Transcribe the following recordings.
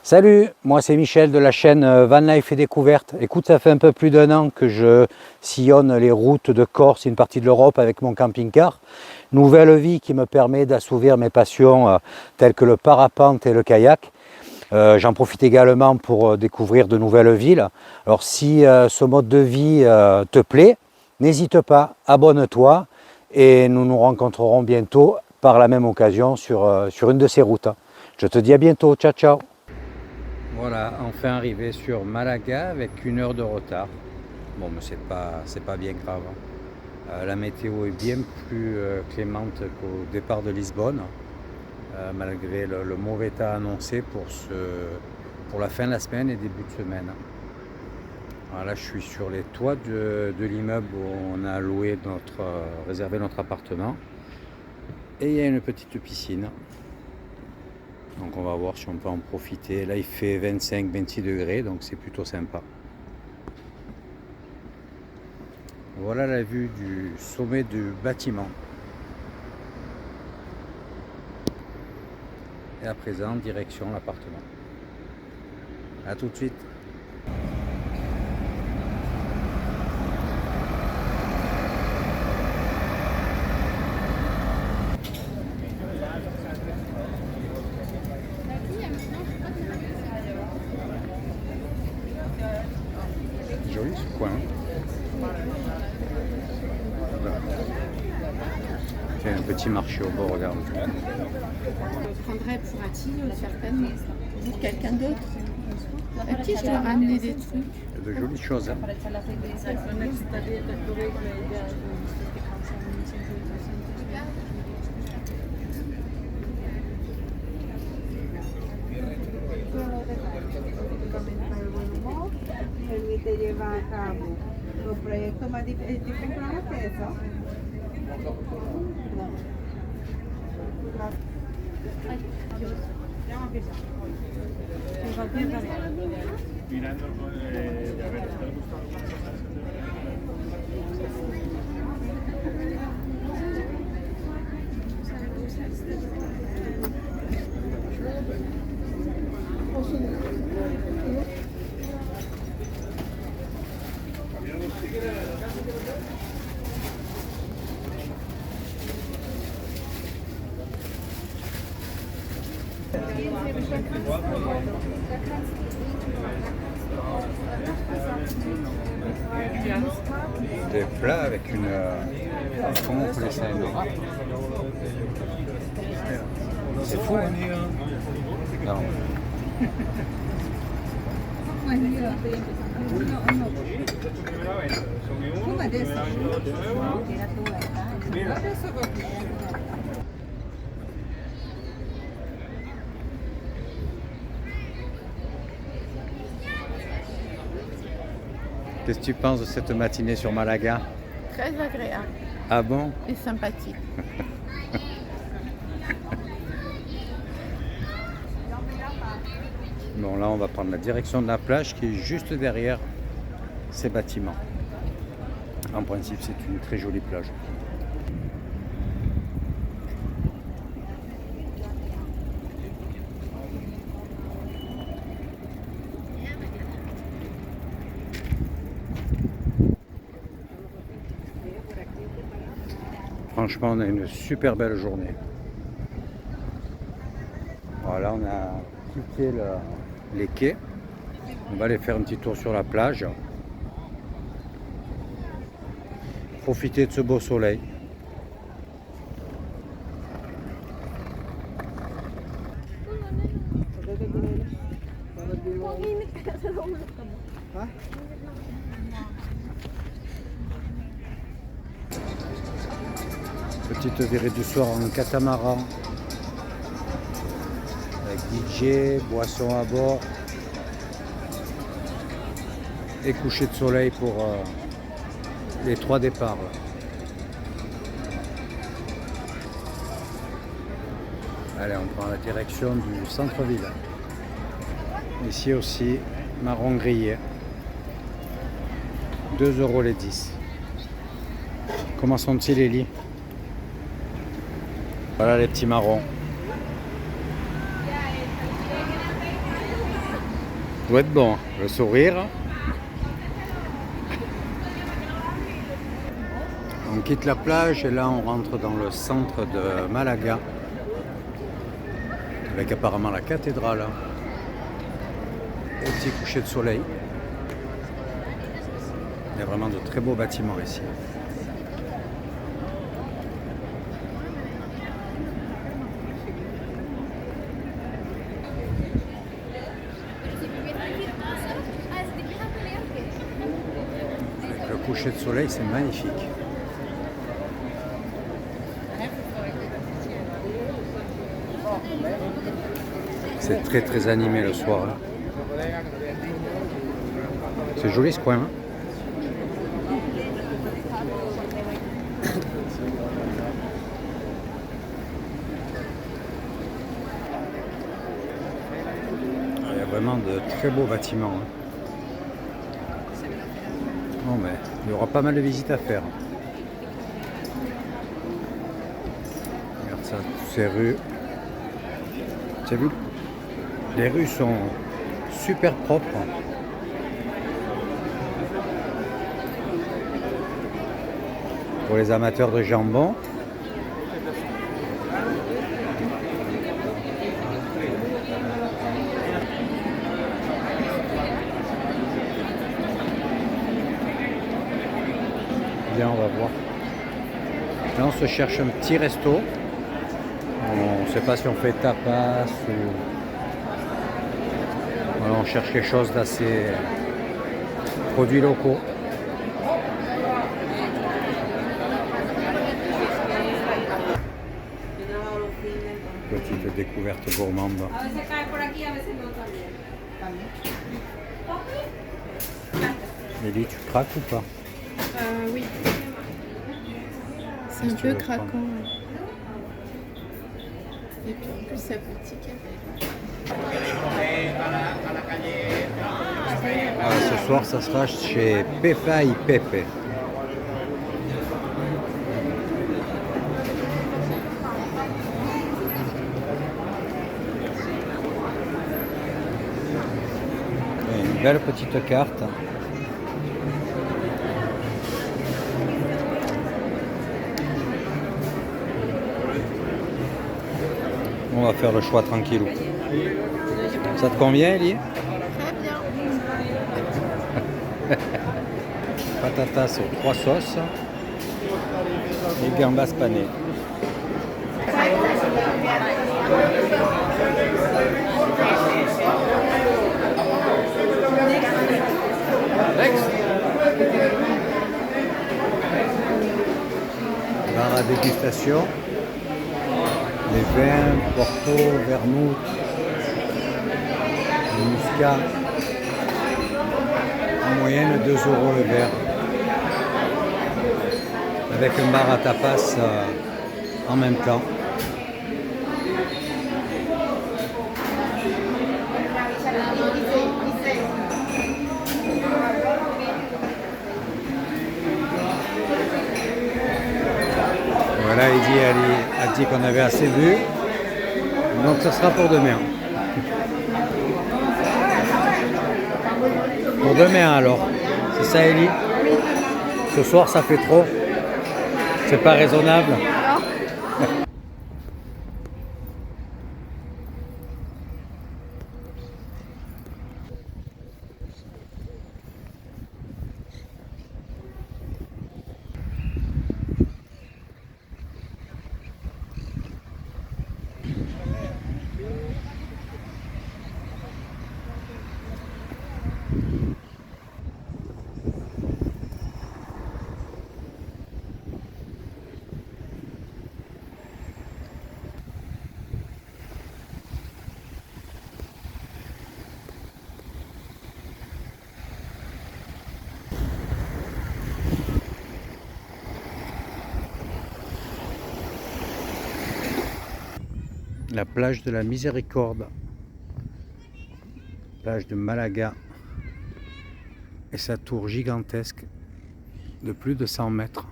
Salut, moi c'est Michel de la chaîne Van Life et Découverte. Écoute, ça fait un peu plus d'1 an que je sillonne les routes de Corse, une partie de l'Europe avec mon camping-car. Nouvelle vie qui me permet d'assouvir mes passions telles que le parapente et le kayak. J'en profite également pour découvrir de nouvelles villes. Alors si ce mode de vie te plaît, n'hésite pas, abonne-toi et nous nous rencontrerons bientôt par la même occasion sur une de ces routes. Je te dis à bientôt, ciao ciao. Voilà, enfin arrivé sur Malaga avec 1 heure de retard. Bon, mais c'est pas bien grave. La météo est bien plus clémente qu'au départ de Lisbonne, malgré le mauvais temps annoncé pour la fin de la semaine et début de semaine. Alors là, je suis sur les toits de l'immeuble où on a réservé notre appartement. Et il y a une petite piscine. Donc on va voir si on peut en profiter. Là il fait 25-26 degrés, donc c'est plutôt sympa. Voilà la vue du sommet du bâtiment. Et à présent, direction l'appartement. A tout de suite. Joli ce coin. C'est un petit marché au bord, regarde. Je prendrais pour Attille, certaines, pour quelqu'un d'autre. À qui je dois ramener des trucs? De jolies choses. Hein. Permite llevar a cabo los proyectos más difíciles. ¿Compraste eso? Des plats avec une... comment on appelle ça? C'est fou, hein? Non. Qu'est-ce que tu penses de cette matinée sur Malaga? Très agréable Ah bon? et sympathique. Bon, là on va prendre la direction de la plage qui est juste derrière ces bâtiments. En principe c'est une très jolie plage. Franchement, on a une super belle journée. Voilà, on a quitté les quais. On va aller faire un petit tour sur la plage. Profiter de ce beau soleil. Petite virée du soir en catamaran avec DJ, boisson à bord et coucher de soleil pour les 3 départs. Allez, on prend la direction du centre-ville. Ici aussi, marron grillé. 2 € les 10. Comment sont-ils les lits? Voilà les petits marrons. Doit être bon, le sourire. On quitte la plage et là on rentre dans le centre de Malaga avec apparemment la cathédrale et petit coucher de soleil. Il y a vraiment de très beaux bâtiments ici. Le coucher de soleil, c'est magnifique. C'est très très animé le soir. C'est joli ce coin. Hein. Il y a vraiment de très beaux bâtiments. Hein. Bon, mais il y aura pas mal de visites à faire. Regarde ça, toutes ces rues. Tu as vu? Les rues sont super propres. Pour les amateurs de jambon. Bien, on va voir. Là, on se cherche un petit resto. On ne sait pas si on fait tapas ou... Voilà, on cherche quelque chose d'assez produits locaux. Petite découverte gourmande. Élie, tu craques ou pas? Oui. C'est un Qu'est-ce que tu peu veux craquant. prendre? Et puis en plus, ça coûte ticket. Ce soir, ça sera chez Pepa y Pepe. Et une belle petite carte. On va faire le choix tranquillou. Ça te convient, Elie? Très bien. Patatas aux 3 sauces et gambas panées. Bar à dégustation. Les vins, Porto, Vermouth, Muscat. En moyenne 2 € le verre. Avec un bar à tapas en même temps. Voilà, Eddie a dit qu'on avait assez bu, donc ce sera pour demain. Pour demain alors, c'est ça Elie? Ce soir ça fait trop? C'est pas raisonnable? La plage de la Miséricorde, plage de Malaga, et sa tour gigantesque de plus de 100 mètres.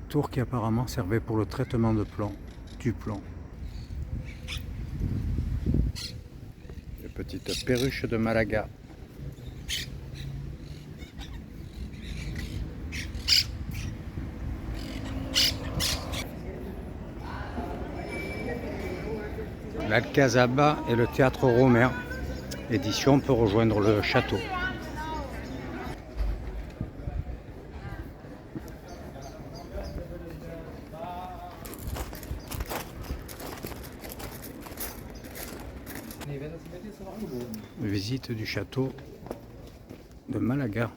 Tour qui apparemment servait pour le traitement de plomb, du plomb. Petite perruche de Malaga. L'Alcazaba et le théâtre romain. L'édition peut rejoindre le château. Visite du château de Malaga.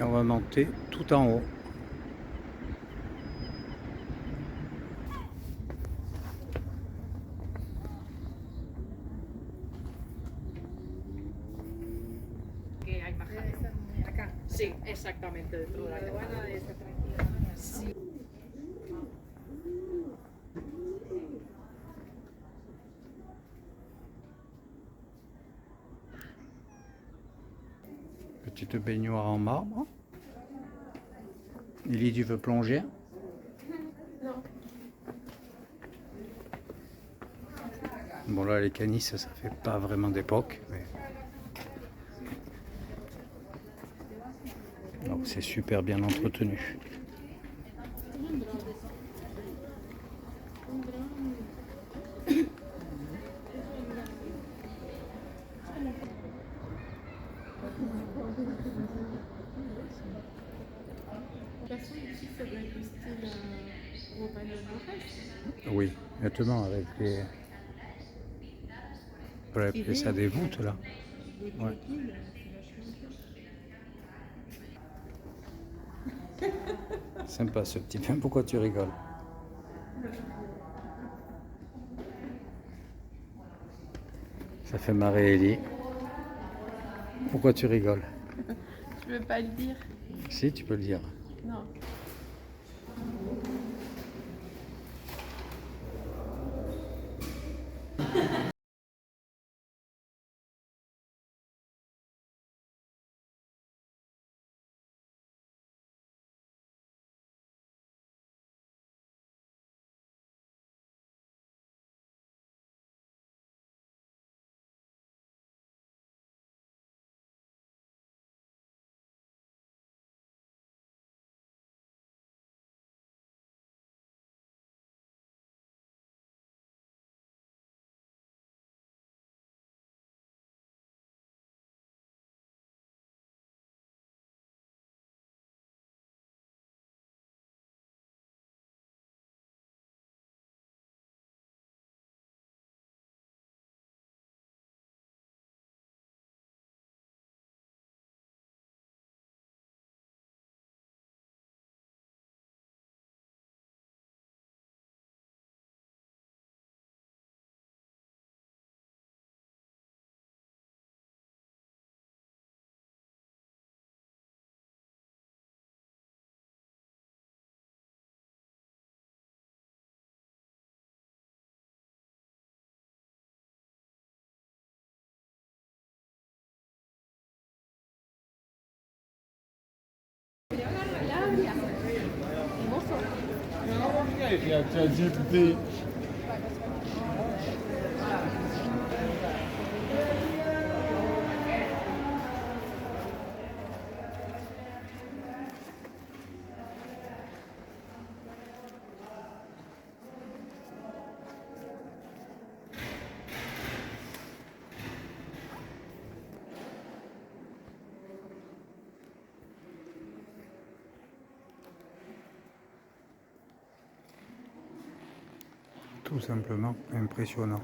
Et on va monter tout en haut. Que hay más acá. Sí, exactamente, dentro de la campana de esa tranquila. Sí. Petite baignoire en marbre. Lily, tu veux plonger? Non. Bon là les canisses ça fait pas vraiment d'époque. Mais... donc c'est super bien entretenu. De toute façon, ici, ça doit être le style Romagne Morès. Oui, nettement avec les... on pourrait appeler ça des voûtes là. Ouais. Sympa ce petit pain, pourquoi tu rigoles? Ça fait marrer Ellie. Pourquoi tu rigoles? Je veux pas le dire. Si, tu peux le dire. Non. Tout simplement impressionnant.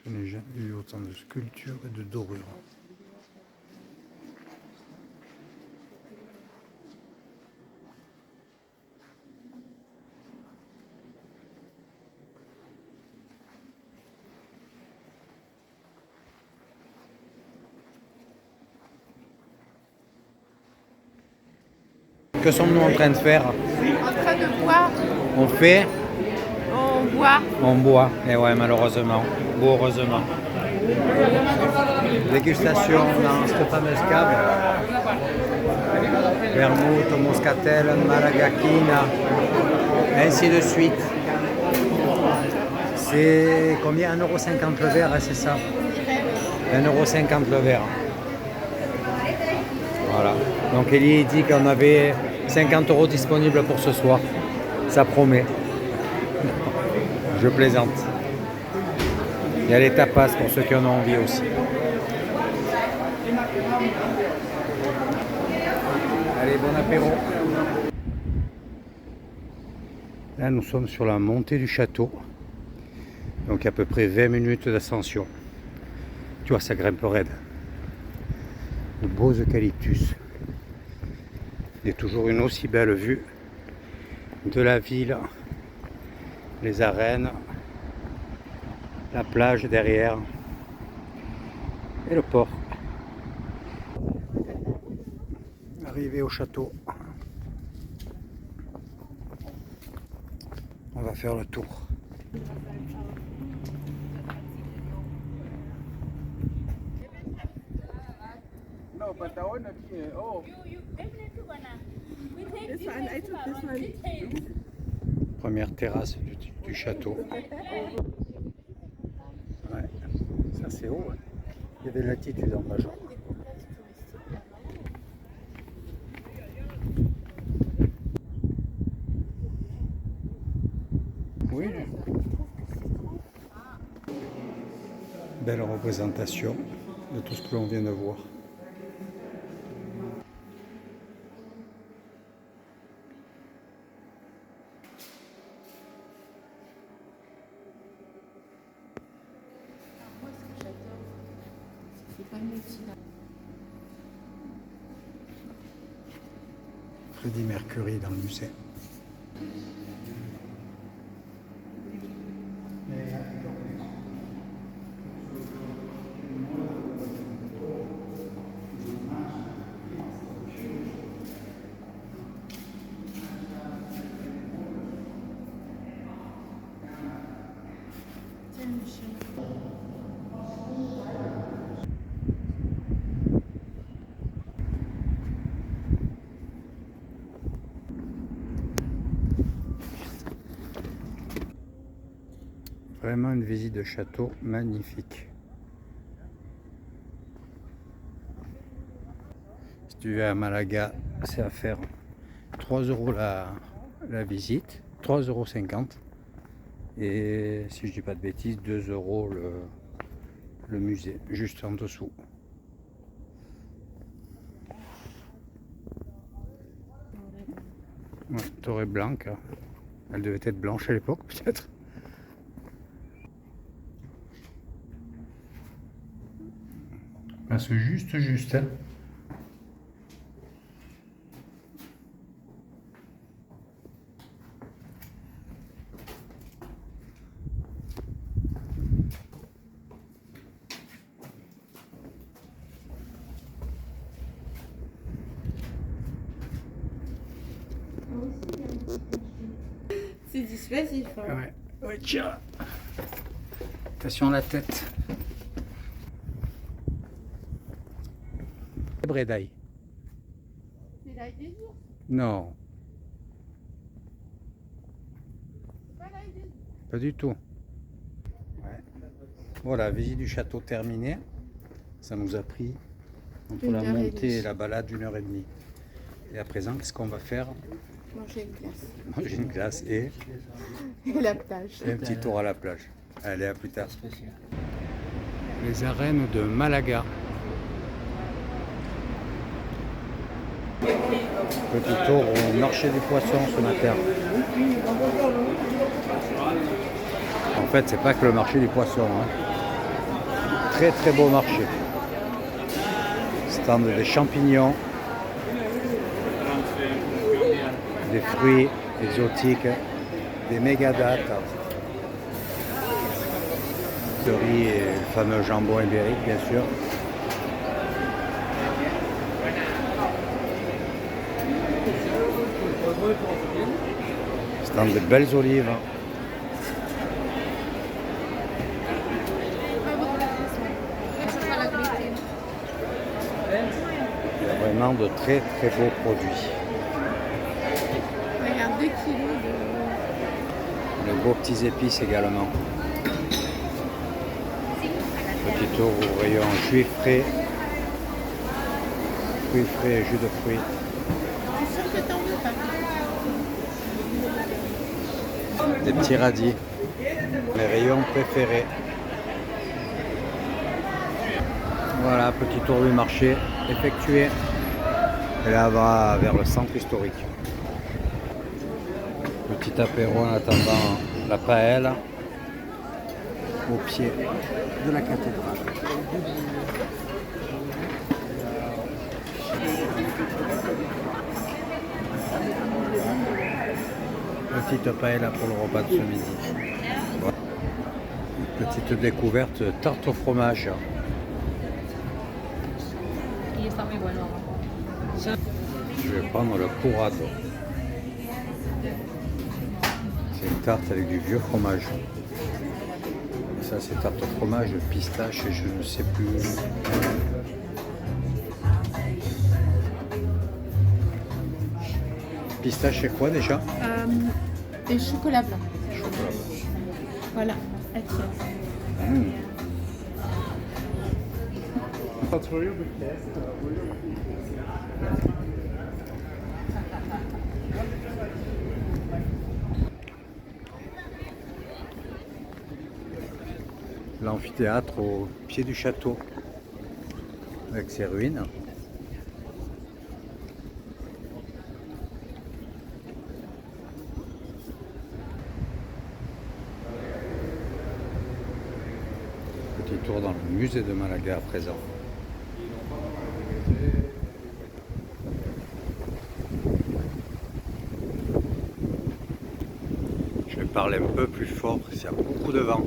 Je n'ai jamais vu autant de sculptures et de dorures. Que sommes-nous en train de faire? En train de boire, On fait, on boit. on boit. Et ouais, malheureusement, ou heureusement. Dégustation dans cette fameuse cave. Vermouth, Moscatel, Malagakina, ainsi de suite. C'est combien? 1,50 € le verre, hein, c'est ça? 1,50 € le verre. Voilà. Donc Elie dit qu'on avait 50 € disponibles pour ce soir. Ça promet. Je plaisante. Il y a les tapas pour ceux qui en ont envie aussi. Allez, bon apéro. Là, nous sommes sur la montée du château. Donc à peu près 20 minutes d'ascension. Tu vois, ça grimpe raide. De beaux eucalyptus. Il y a toujours une aussi belle vue de la ville, les arènes, la plage derrière et le port. Arrivé au château, on va faire le tour. No, but I want to hear. Oh, Première terrasse du château. Ouais, ça c'est haut. Hein. Il y avait de l'altitude en bas. Oui. Belle représentation de tout ce que l'on vient de voir. Moi, ce que j'adore, c'est pas inutile. Freddie Mercury dans le musée. Vraiment une visite de château magnifique. Si tu vas à Malaga, c'est à faire 3 € la visite, 3,50 €. Et si je dis pas de bêtises, 2 € le musée, juste en dessous. Ouais, Torre Blanca. Elle devait être blanche à l'époque, peut-être. Passe juste, juste. Hein. C'est dissuasif. Hein. Ouais. Ouais, tiens. Attention à la tête. Bredaille. C'est l'ail des ours. Non, C'est pas l'ail des ours. pas du tout. Ouais. Voilà, visite du château terminée. Ça nous a pris entre Une la heure et montée demie. et la balade 1 h 30. Et à présent, qu'est-ce qu'on va faire? Manger une glace. Manger une glace et Et la plage. un petit tour à la plage. Allez, à plus tard. Les arènes de Malaga. Petit tour au marché du poisson ce matin. En fait, c'est pas que le marché du poisson. Hein. Très très beau marché. Stand des champignons, des fruits exotiques, des mégadates, de riz et le fameux jambon ibérique bien sûr. Stand de belles olives. Il y a vraiment de très très beaux produits. Regarde, 2 kilos de... De beaux petits épices également. Petit tour au rayon jus frais. Fruits frais et jus de fruits. C'est sûr que t'en veux pas. Des petits radis. Mes rayons préférés. Voilà, petit tour du marché effectué. Et là, on va vers le centre historique. Petit apéro en attendant la paella au pied de la cathédrale. Petite paella pour le repas de ce midi. Voilà. Petite découverte, tarte au fromage. Je vais prendre le curado. C'est une tarte avec du vieux fromage. Et ça, c'est tarte au fromage, pistache et je ne sais plus. Pistache et quoi déjà? Et chocolat blanc. Chocolat. Voilà, la tienne. Mmh. L'amphithéâtre au pied du château avec ses ruines. Petit tour dans le musée de Malaga à présent. Je vais parler un peu plus fort parce qu'il y a beaucoup de vent.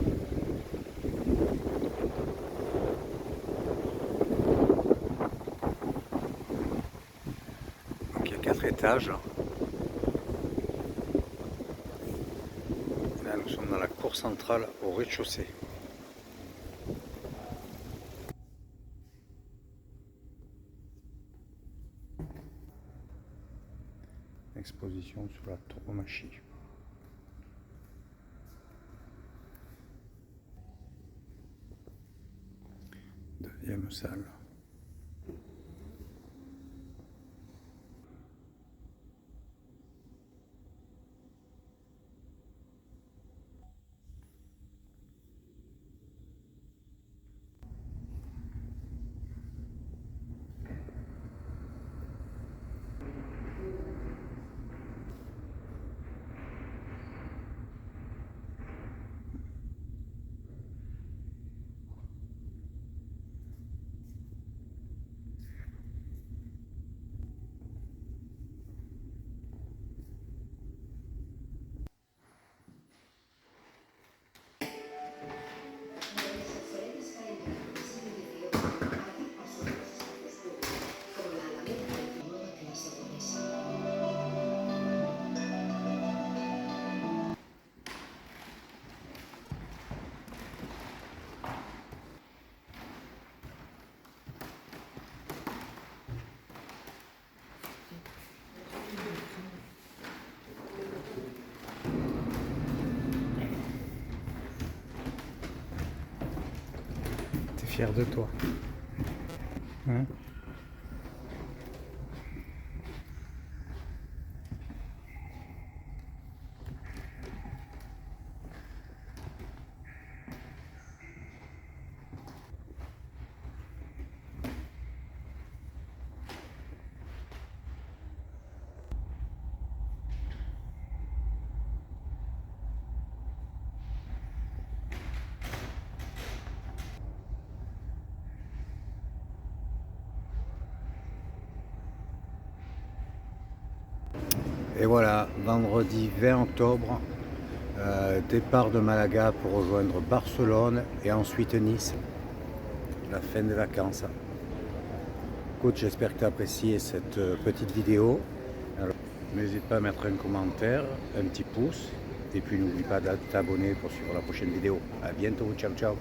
Donc il y a 4 étages. Là nous sommes dans la cour centrale au rez-de-chaussée. Exposition sur la tauromachie. Deuxième salle. fier de toi. Hein? Et voilà, vendredi 20 octobre, départ de Malaga pour rejoindre Barcelone et ensuite Nice. La fin des vacances. Écoute, j'espère que tu as apprécié cette petite vidéo. Alors, n'hésite pas à mettre un commentaire, un petit pouce. Et puis n'oublie pas de t'abonner pour suivre la prochaine vidéo. A bientôt, ciao ciao.